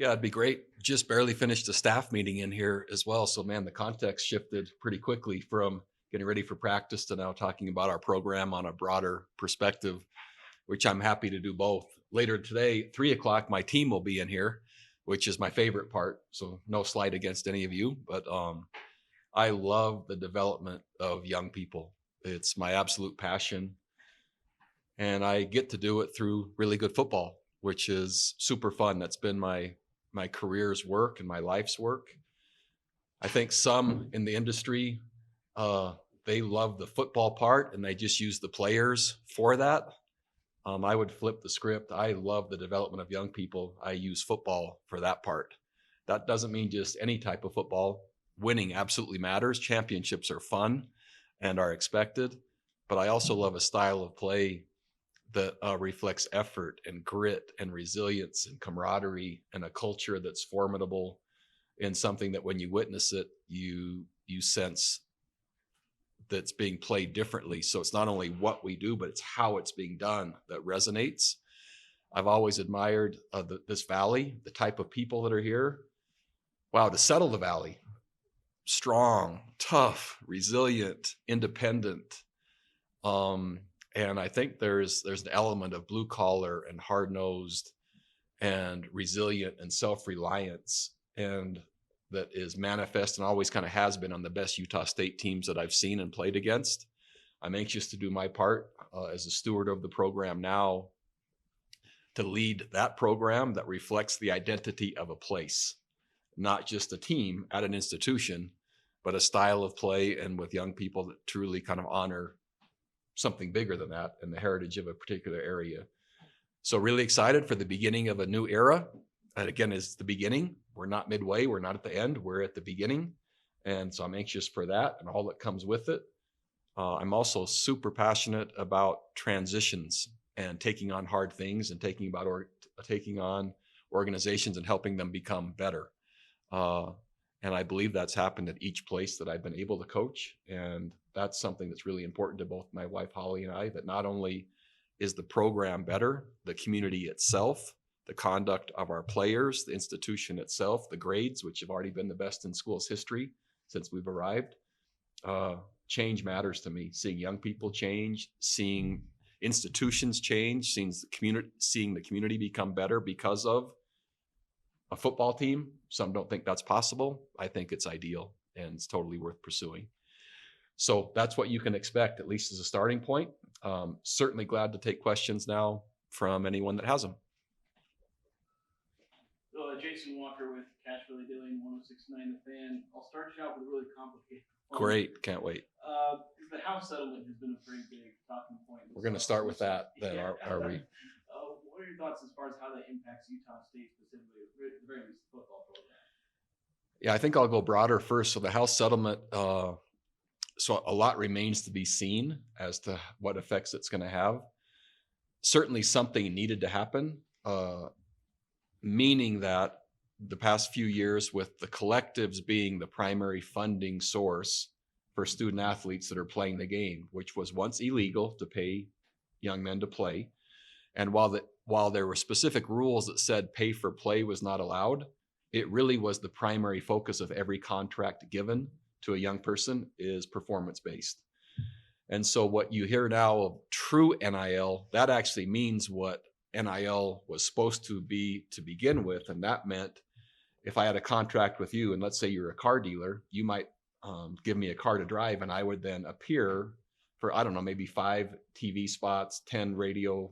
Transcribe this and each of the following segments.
Yeah, it'd be great. Just barely finished a staff meeting in here as well. So, man, the context shifted pretty quickly from getting ready for practice to now talking about our program on a broader perspective, which I'm happy to do both. Later today, 3 o'clock, my team will be in here, which is my favorite part. So, no slight against any of you, but I love the development of young people. It's my absolute passion. And I get to do it through really good football, which is super fun. That's been my career's work and my life's work. I think some in the industry, uh, they love the football part and they just use the players for that. I would flip the script. I love the development of young people. I use football for that part. That doesn't mean just any type of football. Winning absolutely matters. Championships are fun and are expected. But I also love a style of play that reflects effort and grit and resilience and camaraderie and a culture that's formidable and something that when you witness it, you sense that's being played differently. So it's not only what we do, but it's how it's being done that resonates. I've always admired this valley, the type of people that are here. Wow, to settle the valley, strong, tough, resilient, independent. Um, and I think there's an element of blue collar and hard nosed and resilient and self reliance, and that is manifest and always kind of has been on the best Utah State teams that I've seen and played against. I'm anxious to do my part as a steward of the program now to lead that program that reflects the identity of a place, not just a team at an institution, but a style of play and with young people that truly kind of honor something bigger than that and the heritage of a particular area. So really excited for the beginning of a new era. And again, it's the beginning. We're not midway. We're not at the end. We're at the beginning. And so I'm anxious for that and all that comes with it. I'm also super passionate about transitions and taking on hard things and taking on organizations and helping them become better. And I believe that's happened at each place that I've been able to coach. And that's something that's really important to both my wife, Holly, and I, that not only is the program better, the community itself, the conduct of our players, the institution itself, the grades, which have already been the best in school's history since we've arrived. Change matters to me. Seeing young people change, seeing institutions change, seeing the community become better because of a football team. Some don't think that's possible. I think it's ideal and it's totally worth pursuing. So that's what you can expect, at least as a starting point. Certainly glad to take questions now from anyone that has them. Jason Walker with Cashville Daily 1069 The Fan. I'll start you out with a really complicated one. Great, can't wait. The house settlement has been a pretty big talking point. We're going to start with that then, Yeah. are we? What are your thoughts as far as how that impacts Utah State specifically, at the very least the football program? Yeah, I think I'll go broader first. So the house settlement, so a lot remains to be seen as to what effects it's going to have. Certainly something needed to happen, meaning that the past few years with the collectives being the primary funding source for student athletes that are playing the game, which was once illegal to pay young men to play. And while there were specific rules that said pay for play was not allowed, it really was the primary focus of every contract given to a young person is performance-based. And so what you hear now of true NIL, that actually means what NIL was supposed to be to begin with. And that meant if I had a contract with you, and let's say you're a car dealer, you might give me a car to drive, and I would then appear for, I don't know, maybe 5 TV spots, 10 radio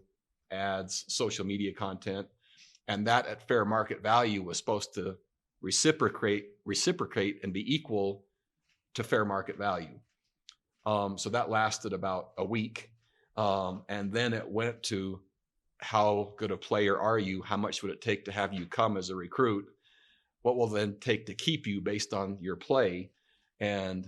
ads, social media content. And that at fair market value was supposed to reciprocate and be equal to fair market value. So that lasted about a week. And then it went to how good a player are you? How much would it take to have you come as a recruit? What will then take to keep you based on your play? And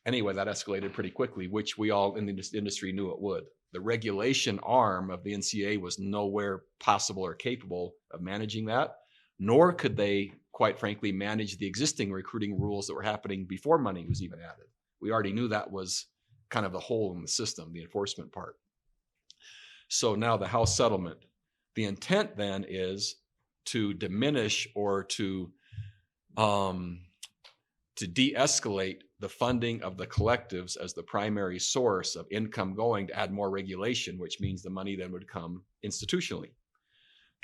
anyway, that escalated pretty quickly, which we all in the industry knew it would. The regulation arm of the NCAA was nowhere possible or capable of managing that, nor could they, quite frankly, manage the existing recruiting rules that were happening before money was even added. We already knew that was kind of the hole in the system, the enforcement part. So now the house settlement. The intent then is to diminish or to de-escalate the funding of the collectives as the primary source of income going to add more regulation, which means the money then would come institutionally.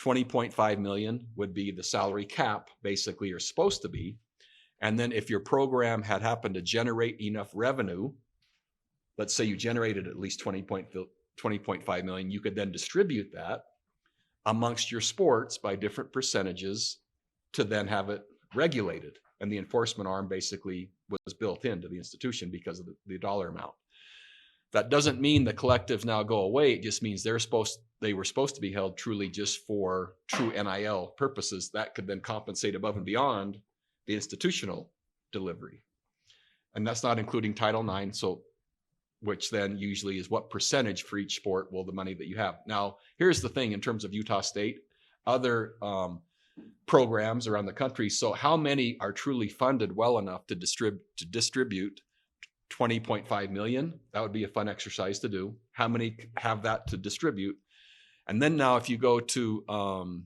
20.5 million would be the salary cap, basically, you're supposed to be. And then if your program had happened to generate enough revenue, let's say you generated at least 20.5 million, you could then distribute that amongst your sports by different percentages to then have it regulated. And the enforcement arm basically was built into the institution because of the dollar amount. That doesn't mean the collectives now go away. It just means they were supposed to be held truly just for true NIL purposes. That could then compensate above and beyond the institutional delivery. And that's not including Title IX, so which then usually is what percentage for each sport will the money that you have. Now, here's the thing in terms of Utah State, other programs around the country. So how many are truly funded well enough to distribute 20.5 million? That would be a fun exercise to do. How many have that to distribute? And then now if you go to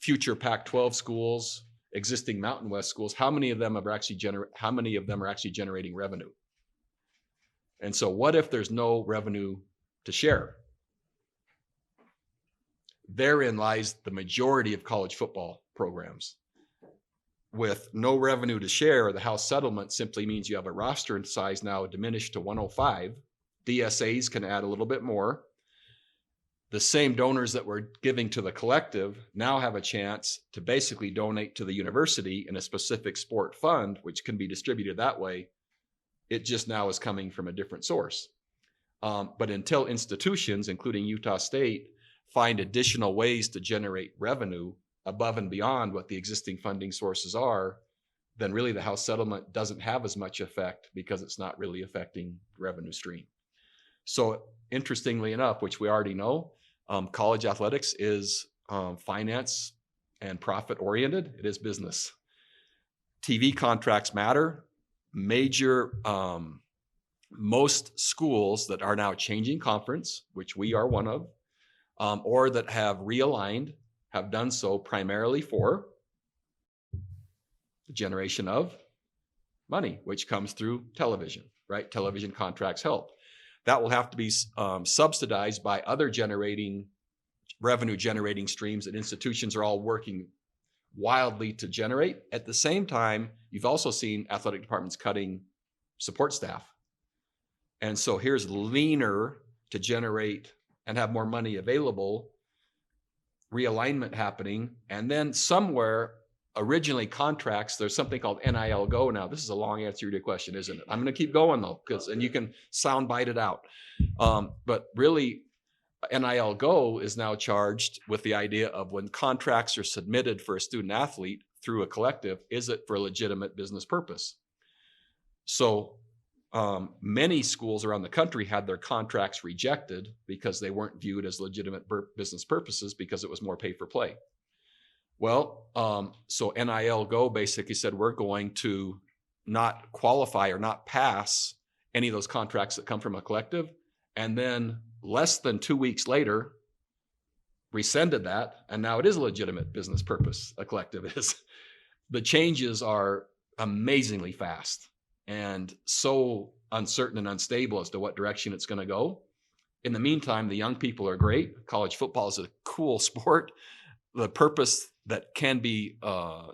future Pac-12 schools, existing Mountain West schools, how many of them are actually generating revenue? And so what if there's no revenue to share? Therein lies the majority of college football programs. With no revenue to share, the House settlement simply means you have a roster size now diminished to 105. DSAs can add a little bit more. The same donors that were giving to the collective now have a chance to basically donate to the university in a specific sport fund, which can be distributed that way. It just now is coming from a different source. But until institutions, including Utah State, find additional ways to generate revenue above and beyond what the existing funding sources are, then really the House settlement doesn't have as much effect because it's not really affecting the revenue stream. So interestingly enough, which we already know, college athletics is finance and profit oriented. It is business. TV contracts matter. Most schools that are now changing conference, which we are one of, or that have realigned, have done so primarily for the generation of money, which comes through television, right? Television contracts help. That will have to be subsidized by other revenue generating streams that institutions are all working wildly to generate. At the same time, you've also seen athletic departments cutting support staff. And so here's leaner to generate and have more money available, realignment happening. And then somewhere, originally contracts, there's something called NIL Go now. This is a long answer to your question, isn't it? I'm going to keep going though, and you can sound bite it out. But really, NIL Go is now charged with the idea of when contracts are submitted for a student athlete through a collective, is it for a legitimate business purpose? So many schools around the country had their contracts rejected because they weren't viewed as legitimate business purposes because it was more pay for play. Well, so NIL Go basically said, we're going to not qualify or not pass any of those contracts that come from a collective. And then less than 2 weeks later, rescinded that. And now it is a legitimate business purpose, a collective is. The changes are amazingly fast and so uncertain and unstable as to what direction it's going to go. In the meantime, the young people are great. College football is a cool sport. The purpose that can be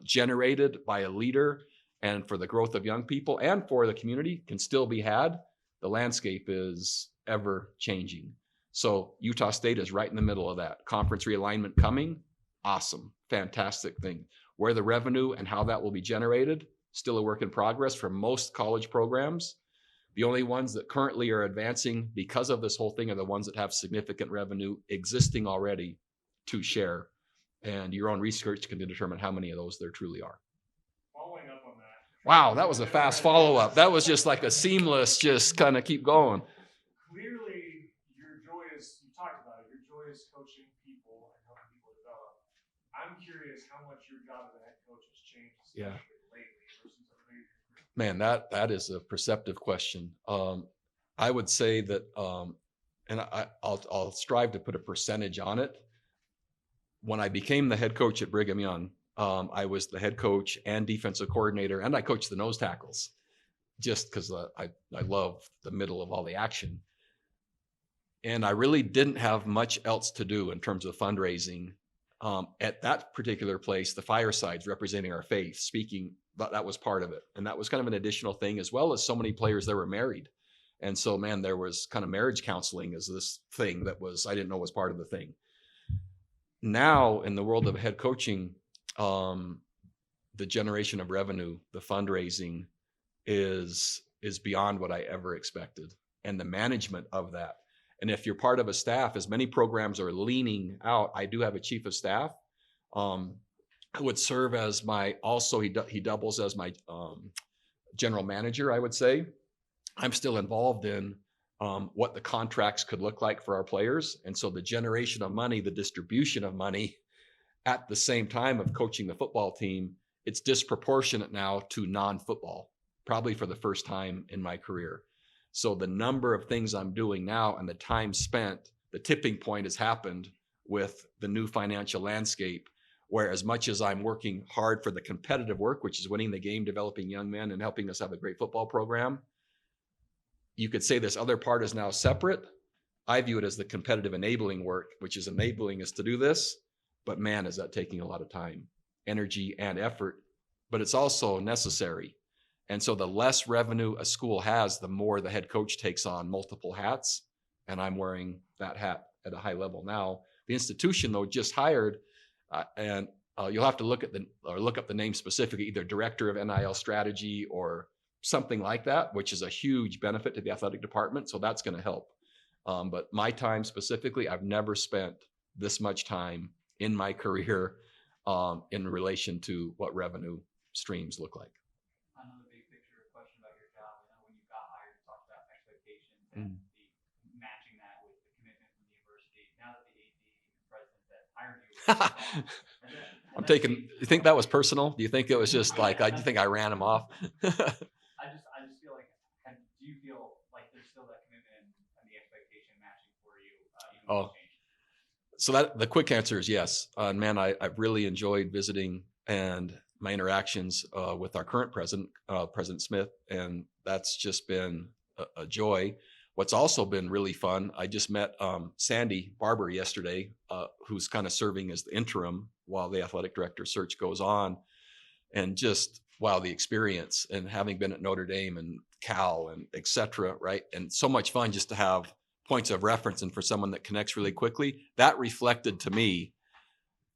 generated by a leader and for the growth of young people and for the community can still be had. The landscape is ever changing. So Utah State is right in the middle of that. Conference realignment coming, awesome, fantastic thing. Where the revenue and how that will be generated, still a work in progress for most college programs. The only ones that currently are advancing because of this whole thing are the ones that have significant revenue existing already to share. And your own research can determine how many of those there truly are. Following up on that. Wow, that was a fast follow-up. That was just like a seamless, just kind of keep going. Clearly, your joy is, you talked about it, your joy is coaching people and helping people develop. I'm curious how much your job as a head coach has changed, especially lately versus earlier. Man, that is a perceptive question. I would say that, and I'll strive to put a percentage on it. when I became the head coach at Brigham Young, I was the head coach and defensive coordinator, and I coached the nose tackles just because I love the middle of all the action. And I really didn't have much else to do in terms of fundraising. At that particular place, the firesides representing our faith, speaking, that was part of it. And that was kind of an additional thing, as well as so many players that were married. And so, man, there was kind of marriage counseling as this thing that was, I didn't know was part of the thing. Now, in the world of head coaching, the generation of revenue, the fundraising is beyond what I ever expected, and the management of that. And if you're part of a staff, as many programs are leaning out, I do have a chief of staff who would serve as my, also he doubles as my general manager, I would say. I'm still involved in what the contracts could look like for our players. And so the generation of money, the distribution of money at the same time of coaching the football team, it's disproportionate now to non-football, probably for the first time in my career. So the number of things I'm doing now and the time spent, the tipping point has happened with the new financial landscape, where as much as I'm working hard for the competitive work, which is winning the game, developing young men, and helping us have a great football program, you could say this other part is now separate. I view it as the competitive enabling work, which is enabling us to do this. But man, is that taking a lot of time, energy, and effort. But it's also necessary. And so the less revenue a school has, the more the head coach takes on multiple hats. And I'm wearing that hat at a high level now. The institution, though, just hired, and you'll have to look up the name specifically, either director of NIL strategy or something like that, which is a huge benefit to the athletic department. So that's going to help. But my time specifically, I've never spent this much time in my career in relation to what revenue streams look like. Another big picture question about your job. I know when you got hired, you talked about expectations and the matching that with the commitment from the university. Now that the AD and president that hired you, I'm taking. You think that was personal? Do you think it was just like? Do you think I ran him off? I just feel like, do you feel like there's still that commitment and the expectation matching for you, even with the change? So that the quick answer is yes. Man, I've really enjoyed visiting and my interactions with our current president, President Smith, and that's just been a joy. What's also been really fun, I just met Sandy Barber yesterday, who's kind of serving as the interim while the athletic director search goes on. And just, wow, the experience, and having been at Notre Dame and Cal and et cetera, right? And so much fun just to have points of reference, and for someone that connects really quickly, that reflected to me,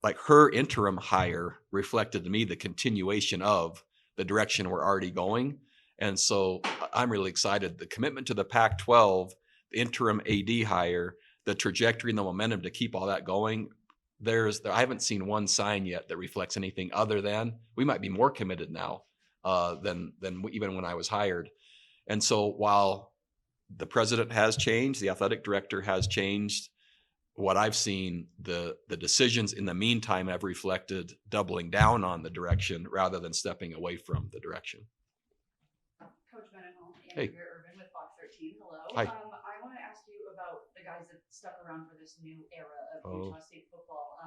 like her interim hire reflected to me the continuation of the direction we're already going. And so I'm really excited. The commitment to the Pac-12, the interim AD hire, the trajectory and the momentum to keep all that going, I haven't seen one sign yet that reflects anything other than we might be more committed now than even when I was hired. And so while the president has changed, the athletic director has changed, what I've seen, the decisions in the meantime have reflected doubling down on the direction rather than stepping away from the direction. Coach Janimal, Hey. Andrea Urban with Fox 13. Hello. Hi. I want to ask you about the guys that stuck around for this new era of Utah State football.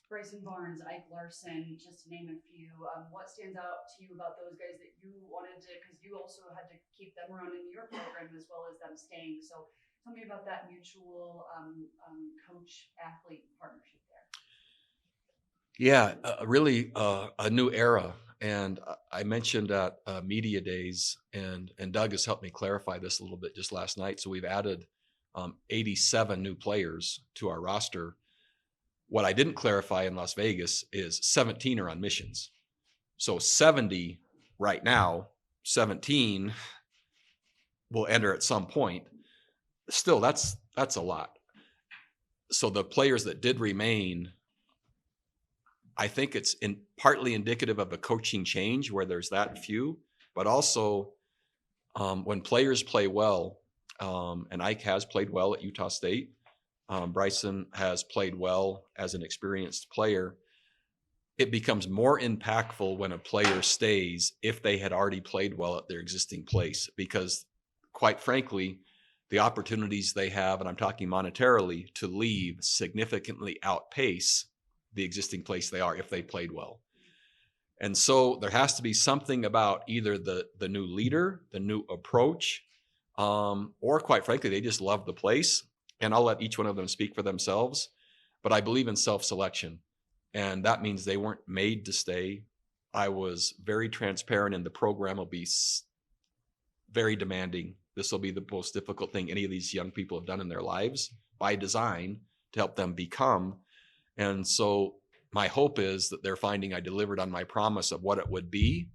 Bryson Barnes, Ike Larson, just to name a few. What stands out to you about those guys that you wanted to, because you also had to keep them around in your program as well as them staying. So tell me about that mutual coach-athlete partnership there. Yeah, really a new era. And I mentioned at media days, and Doug has helped me clarify this a little bit just last night. So we've added 87 new players to our roster. What I didn't clarify in Las Vegas is 17 are on missions. So 70 right now, 17 will enter at some point. Still, that's a lot. So the players that did remain, I think it's partly indicative of a coaching change where there's that few, but also when players play well, and Ike has played well at Utah State, Bryson has played well as an experienced player, it becomes more impactful when a player stays if they had already played well at their existing place, because quite frankly, the opportunities they have, and I'm talking monetarily, to leave significantly outpace the existing place they are if they played well. And so there has to be something about either the new leader, the new approach, or quite frankly, they just love the place. And I'll let each one of them speak for themselves. But I believe in self-selection. And that means they weren't made to stay. I was very transparent, and the program will be very demanding. This will be the most difficult thing any of these young people have done in their lives by design to help them become. And so my hope is that they're finding I delivered on my promise of what it would be.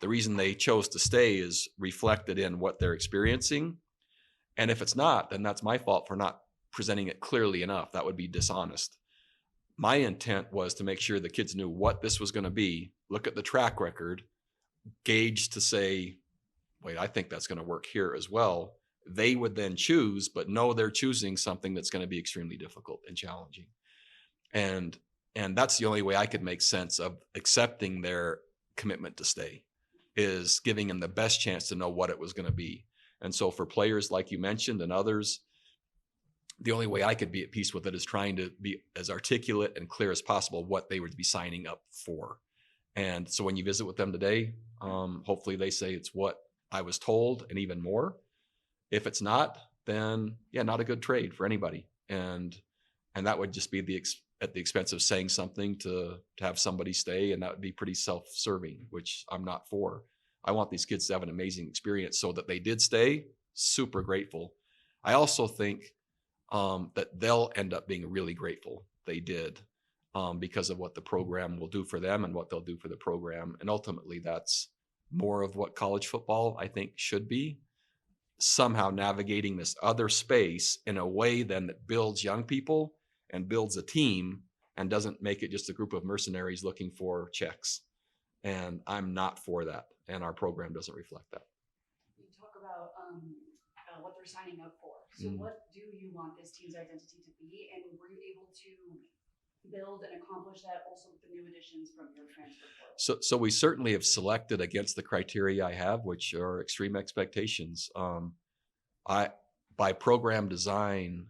The reason they chose to stay is reflected in what they're experiencing. And if it's not, then that's my fault for not presenting it clearly enough. That would be dishonest. My intent was to make sure the kids knew what this was going to be, look at the track record, gauge to say, wait, I think that's going to work here as well. They would then choose, but know they're choosing something that's going to be extremely difficult and challenging. And that's the only way I could make sense of accepting their commitment to stay, is giving them the best chance to know what it was going to be. And so for players like you mentioned and others, the only way I could be at peace with it is trying to be as articulate and clear as possible what they would be signing up for. And so when you visit with them today, hopefully they say it's what I was told and even more. If it's not, then yeah, not a good trade for anybody. And that would just be at the expense of saying something to have somebody stay, and that would be pretty self-serving, which I'm not for. I want these kids to have an amazing experience, so that they did stay. Super grateful. I also think that they'll end up being really grateful they did, because of what the program will do for them and what they'll do for the program. And ultimately, that's more of what college football, I think, should be. Somehow navigating this other space in a way then that builds young people and builds a team and doesn't make it just a group of mercenaries looking for checks. And I'm not for that. And our program doesn't reflect that. You talk about what they're signing up for. So what do you want this team's identity to be? And were you able to build and accomplish that also with the new additions from your transfer portal? So we certainly have selected against the criteria I have, which are extreme expectations. By program design,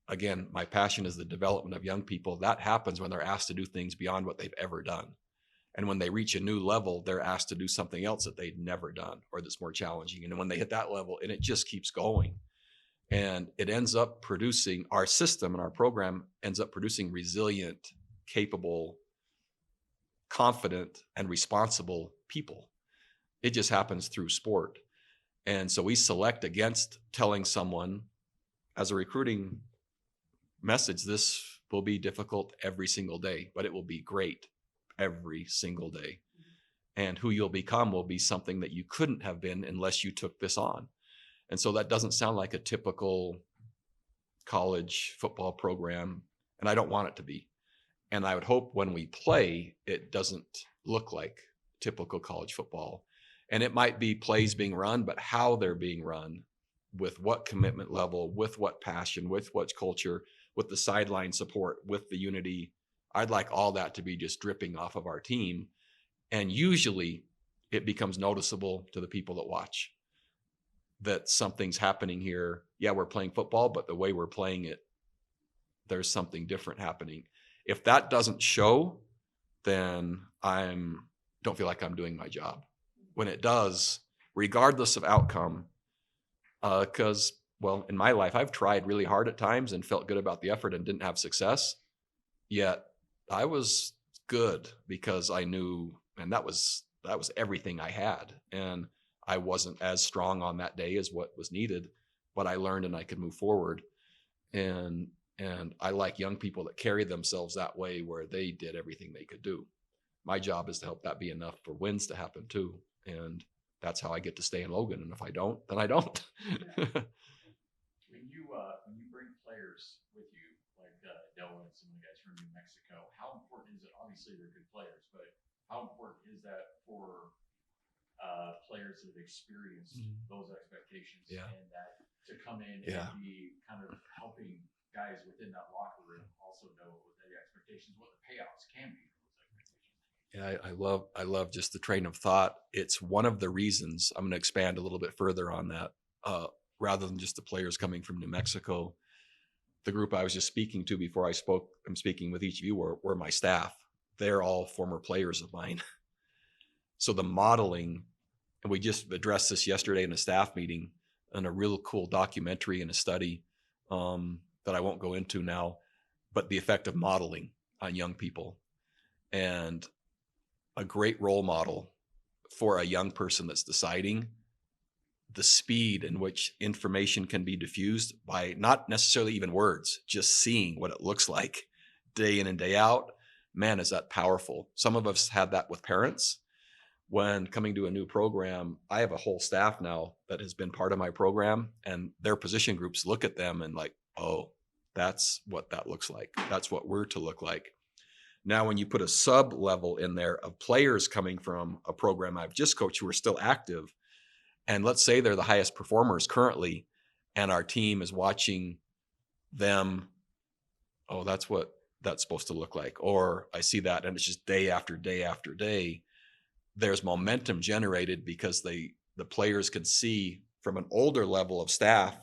again, my passion is the development of young people. That happens when they're asked to do things beyond what they've ever done. And when they reach a new level, they're asked to do something else that they'd never done or that's more challenging. And when they hit that level, and it just keeps going. And it ends up producing, our system and our program ends up producing resilient, capable, confident, and responsible people. It just happens through sport. And so we select against telling someone as a recruiting message, this will be difficult every single day, but it will be great every single day. And who you'll become will be something that you couldn't have been unless you took this on. And so that doesn't sound like a typical college football program, and I don't want it to be. And I would hope when we play, it doesn't look like typical college football. And it might be plays being run, but how they're being run, with what commitment level, with what passion, with what culture, with the sideline support, with the unity. I'd like all that to be just dripping off of our team. And usually it becomes noticeable to the people that watch that something's happening here. Yeah, we're playing football, but the way we're playing it, there's something different happening. If that doesn't show, then don't feel like I'm doing my job. When it does, regardless of outcome, because, well, in my life, I've tried really hard at times and felt good about the effort and didn't have success. Yet I was good because I knew, and that was everything I had. And I wasn't as strong on that day as what was needed, but I learned and I could move forward. And I like young people that carry themselves that way, where they did everything they could do. My job is to help that be enough for wins to happen too. And that's how I get to stay in Logan. And if I don't, then I don't. When you bring players with you, like Noah and some of the guys from New Mexico, how important is it? Obviously, they're good players, but how important is that for players that have experienced those expectations, and that to come in and be kind of helping guys within that locker room also know what the expectations, what the payouts can be for those expectations? Yeah, I love just the train of thought. It's one of the reasons I'm going to expand a little bit further on that, rather than just the players coming from New Mexico. the group I was just speaking to before I'm speaking with each of you were my staff. They're all former players of mine. So the modeling, and we just addressed this yesterday in a staff meeting in a real cool documentary and a study that I won't go into now, but the effect of modeling on young people, and a great role model for a young person that's deciding, the speed in which information can be diffused by not necessarily even words, just seeing what it looks like day in and day out. Man, is that powerful. Some of us had that with parents. When coming to a new program, I have a whole staff now that has been part of my program, and their position groups look at them and like, oh, that's what that looks like. That's what we're to look like. Now, when you put a sub level in there of players coming from a program I've just coached who are still active, and let's say they're the highest performers currently, and our team is watching them, oh, that's what that's supposed to look like. Or I see that, and it's just day after day after day. There's momentum generated because the players can see from an older level of staff,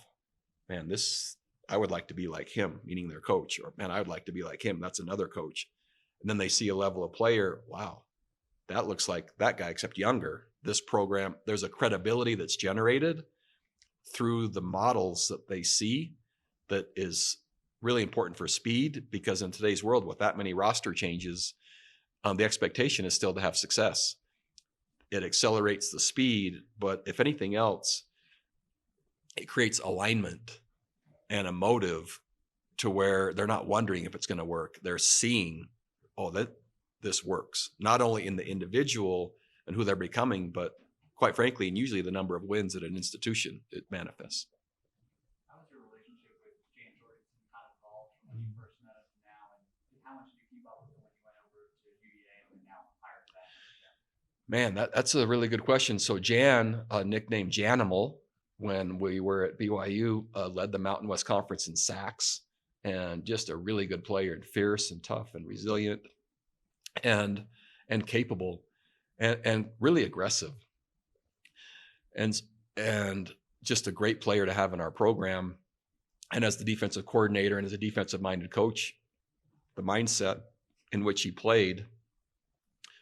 man, this, I would like to be like him, meaning their coach, or man, I would like to be like him. That's another coach. And then they see a level of player, wow, that looks like that guy, except younger. This program, there's a credibility that's generated through the models that they see that is really important for speed, because in today's world with that many roster changes, the expectation is still to have success. It accelerates the speed, but if anything else, it creates alignment and a motive to where they're not wondering if it's going to work. They're seeing, oh, that this works, not only in the individual and who they're becoming, but quite frankly, and usually the number of wins at an institution, it manifests. How has your relationship with James Jorgensen kind of evolved from when you first met him to now, and how much did you keep up with him when you went over to UVA and then now hired to that next step? Man, that's a really good question. So Jan, nicknamed Janimal, when we were at BYU, led the Mountain West Conference in sacks, and just a really good player, and fierce and tough and resilient and capable and really aggressive. And just a great player to have in our program. And as the defensive coordinator and as a defensive minded coach, the mindset in which he played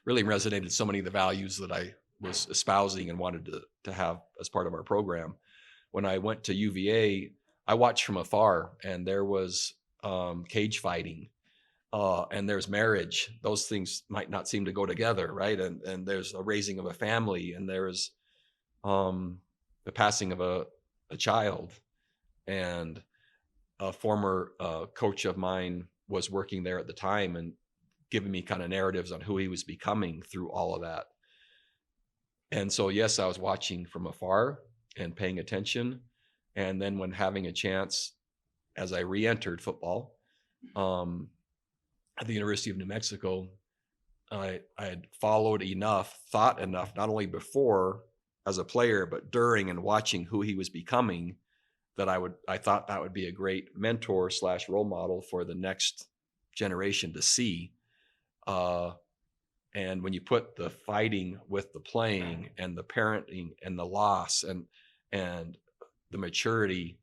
really resonated so many of the values that I was espousing and wanted to have as part of our program. When I went to UVA, I watched from afar, and there was cage fighting, and there's marriage. Those things might not seem to go together, right? And there's a raising of a family, and there's the passing of a child. And a former coach of mine was working there at the time and giving me kind of narratives on who he was becoming through all of that. And so, yes, I was watching from afar and paying attention. And then when having a chance, as I re-entered football at the University of New Mexico, I had followed enough, thought enough, not only before as a player, but during and watching who he was becoming, that I thought that would be a great mentor / role model for the next generation to see. And when you put the fighting with the playing and the parenting and the loss and the maturity,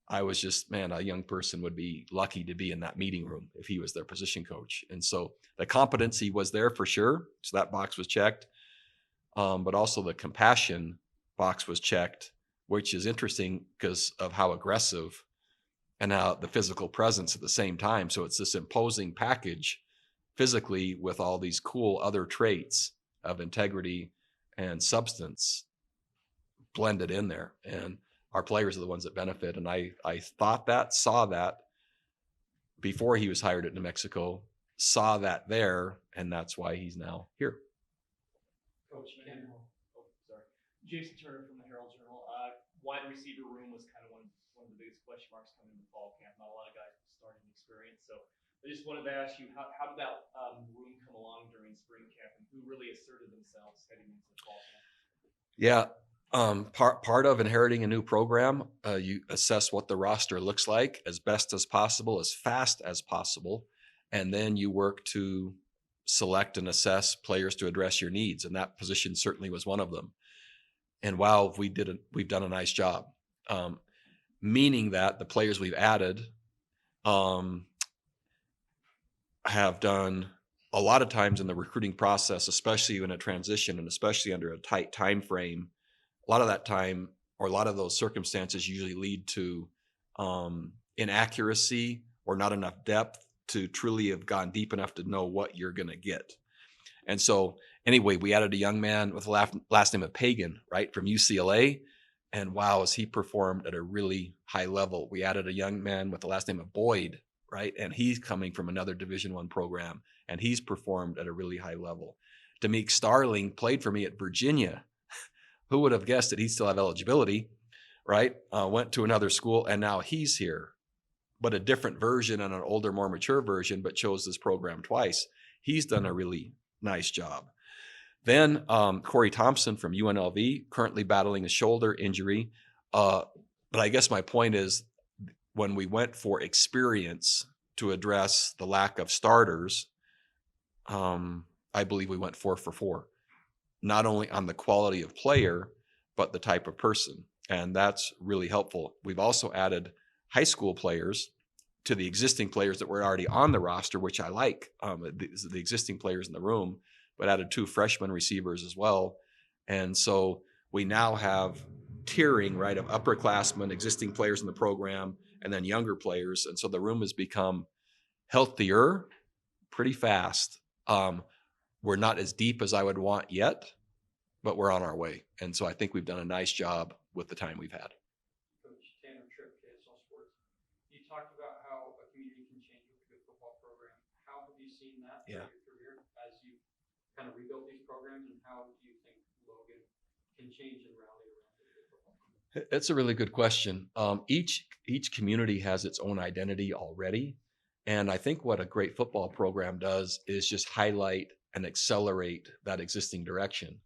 I was just, man, a young person would be lucky to be in that meeting room if he was their position coach. And so the competency was there for sure. So that box was checked. But also the compassion box was checked, which is interesting because of how aggressive and how the physical presence at the same time. So it's this imposing package physically with all these cool other traits of integrity and substance blended in there. And our players are the ones that benefit. And I saw that before he was hired at New Mexico, saw that there, and that's why he's now here. Coach Janimal. Oh, sorry. Jason Turner from the Herald Journal. Wide receiver room was kind of one of the biggest question marks coming into fall camp. Not a lot of guys with starting experience. So I just wanted to ask you, how did that room come along during spring camp, and who really asserted themselves heading into the fall camp? Yeah. Part of inheriting a new program, you assess what the roster looks like as best as possible, as fast as possible, and then you work to select and assess players to address your needs. And that position certainly was one of them. And wow, we've done a nice job. Meaning that the players we've added um, have done a lot of times in the recruiting process, especially in a transition and especially under a tight time frame. A lot of that time or a lot of those circumstances usually lead to inaccuracy or not enough depth to truly have gone deep enough to know what you're going to get. And so, anyway, we added a young man with the last name of Pagan, right, from UCLA. And wow, as he performed at a really high level. We added a young man with the last name of Boyd, right, and he's coming from another Division I program, and he's performed at a really high level. Demeek Starling played for me at Virginia. Who would have guessed that he'd still have eligibility, right? Went to another school, and now he's here, but a different version and an older, more mature version, but chose this program twice. He's done a really nice job. Then Corey Thompson from UNLV, currently battling a shoulder injury. But I guess my point is, when we went for experience to address the lack of starters, I believe we went 4 for 4, not only on the quality of player, but the type of person. And that's really helpful. We've also added high school players to the existing players that were already on the roster, which I like, the existing players in the room, but added 2 freshman receivers as well. And so we now have tiering, right, of upperclassmen, existing players in the program, and then younger players. And so the room has become healthier pretty fast. We're not as deep as I would want yet, but we're on our way. And so I think we've done a nice job with the time we've had. Coach Tanner Tripp, KSL Sports. You talked about how a community can change with a good football program. How have you seen that throughout your career as you kind of rebuilt these programs, and how do you think Logan can change and rally around a good football program? It's a really good question. Each community has its own identity already. And I think what a great football program does is just highlight and accelerate that existing direction.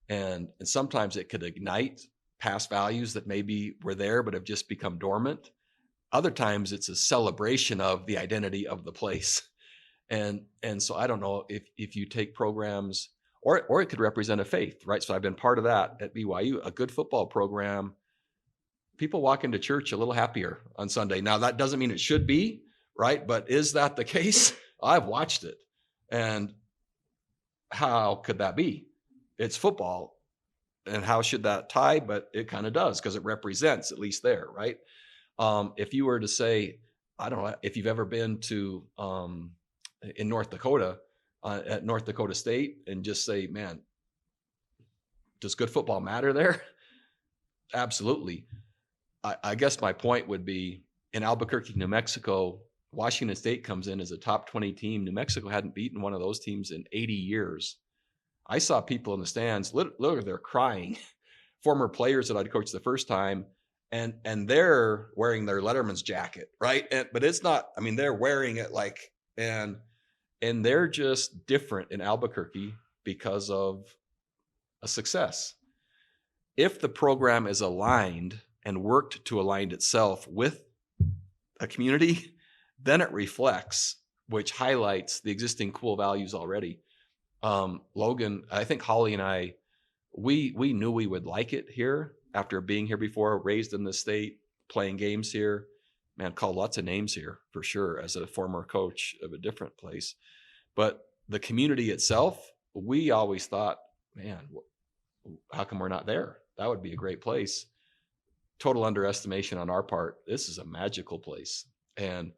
And sometimes it could ignite past values that maybe were there but have just become dormant. Other times it's a celebration of the identity of the place. And so I don't know if you take programs, or it could represent a faith, right? So I've been part of that at BYU, a good football program. People walk into church a little happier on Sunday. Now, that doesn't mean it should be, right? But is that the case? I've watched it. And how could that be? It's football. And how should that tie? But it kind of does, because it represents, at least there, right? If you were to say, I don't know if you've ever been to in North Dakota, at North Dakota State, and just say, man, does good football matter there? Absolutely. I guess my point would be, in Albuquerque, New Mexico, Washington State comes in as a top 20 team. New Mexico hadn't beaten one of those teams in 80 years. I saw people in the stands, literally they're crying, former players that I'd coached the first time, and they're wearing their Letterman's jacket, right? But it's not, I mean, they're wearing it like, and they're just different in Albuquerque because of a success. If the program is aligned and worked to align itself with a community, then it reflects, which highlights the existing cool values already. Logan, I think Holly and I, we knew we would like it here after being here before, raised in the state, playing games here. Man, called lots of names here for sure as a former coach of a different place. But the community itself, we always thought, man, how come we're not there? That would be a great place. Total underestimation on our part. This is a magical place. And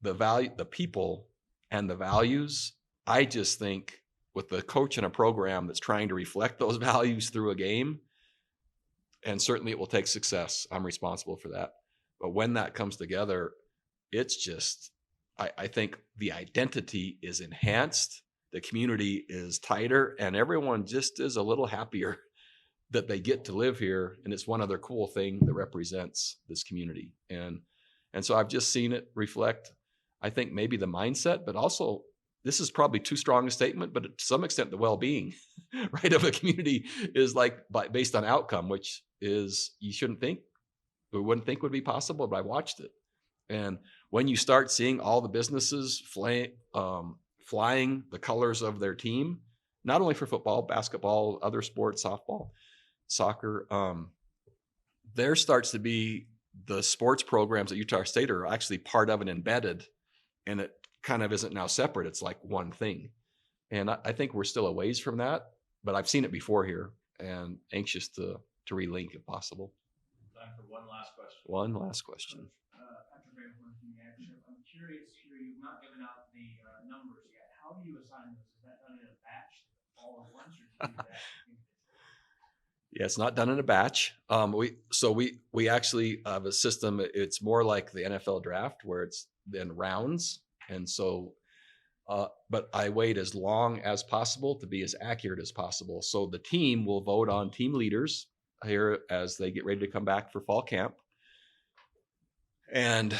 the value, the people and the values, I just think with the coach in a program that's trying to reflect those values through a game, and certainly it will take success. I'm responsible for that. But when that comes together, it's just, I think the identity is enhanced, the community is tighter, and everyone just is a little happier that they get to live here. And it's one other cool thing that represents this community. And so I've just seen it reflect, I think, maybe the mindset, but also, this is probably too strong a statement, but to some extent the well-being, right, of a community is like based on outcome, which is, you shouldn't think, we wouldn't think would be possible, but I watched it. And when you start seeing all the businesses flying the colors of their team, not only for football, basketball, other sports, softball, soccer, there starts to be the sports programs at Utah State are actually part of and embedded, and it kind of isn't now separate. It's like one thing. And I think we're still a ways from that, but I've seen it before here and anxious to relink if possible. Time for one last question. One last question. After Graham from the Action, I'm curious here, you've not given out the numbers yet. How do you assign those? Is that done in a batch all at once, or do you do that individually? Yeah, it's not done in a batch. We actually have a system. It's more like the NFL draft where it's in rounds. And so, but I wait as long as possible to be as accurate as possible. So the team will vote on team leaders here as they get ready to come back for fall camp. And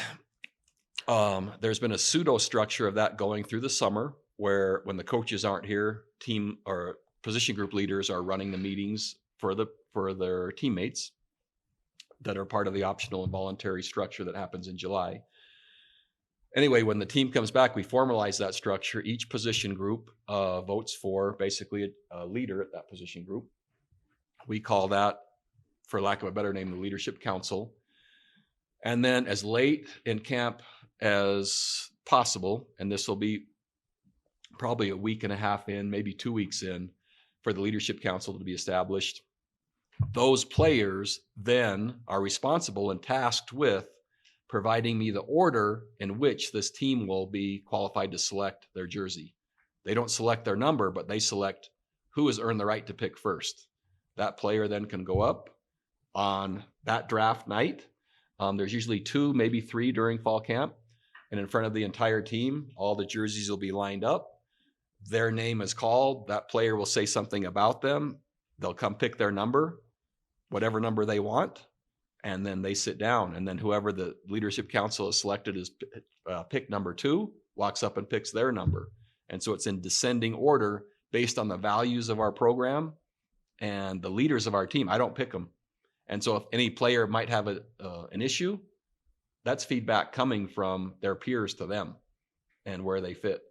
there's been a pseudo structure of that going through the summer where when the coaches aren't here, team or position group leaders are running the meetings for their teammates that are part of the optional and voluntary structure that happens in July. Anyway, when the team comes back, we formalize that structure. Each position group votes for basically a leader at that position group. We call that, for lack of a better name, the Leadership Council. And then as late in camp as possible, and this will be probably a week and a half in, maybe 2 weeks in, for the Leadership Council to be established, those players then are responsible and tasked with providing me the order in which this team will be qualified to select their jersey. They don't select their number, but they select who has earned the right to pick first. That player then can go up on that draft night. There's usually 2, maybe 3 during fall camp. And in front of the entire team, all the jerseys will be lined up. Their name is called. That player will say something about them. They'll come pick their number, whatever number they want. And then they sit down. And then whoever the Leadership Council has selected as pick number 2 walks up and picks their number. And so it's in descending order based on the values of our program and the leaders of our team. I don't pick them. And so if any player might have an issue, that's feedback coming from their peers to them and where they fit.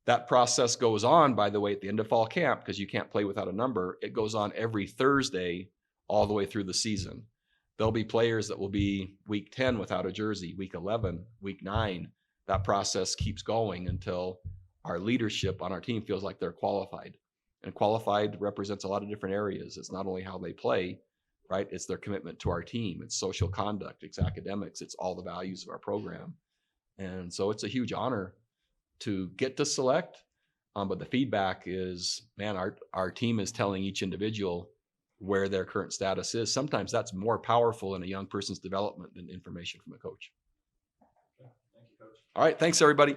That process goes on, by the way, at the end of fall camp, because you can't play without a number. It goes on every Thursday all the way through the season. There'll be players that will be week 10 without a jersey, week 11, week 9. That process keeps going until our leadership on our team feels like they're qualified. And qualified represents a lot of different areas. It's not only how they play, right? It's their commitment to our team. It's social conduct. It's academics. It's all the values of our program. And so it's a huge honor to get to select. But the feedback is, man, our team is telling each individual where their current status is. Sometimes that's more powerful in a young person's development than information from a coach. Thank you, Coach. All right. Thanks, everybody.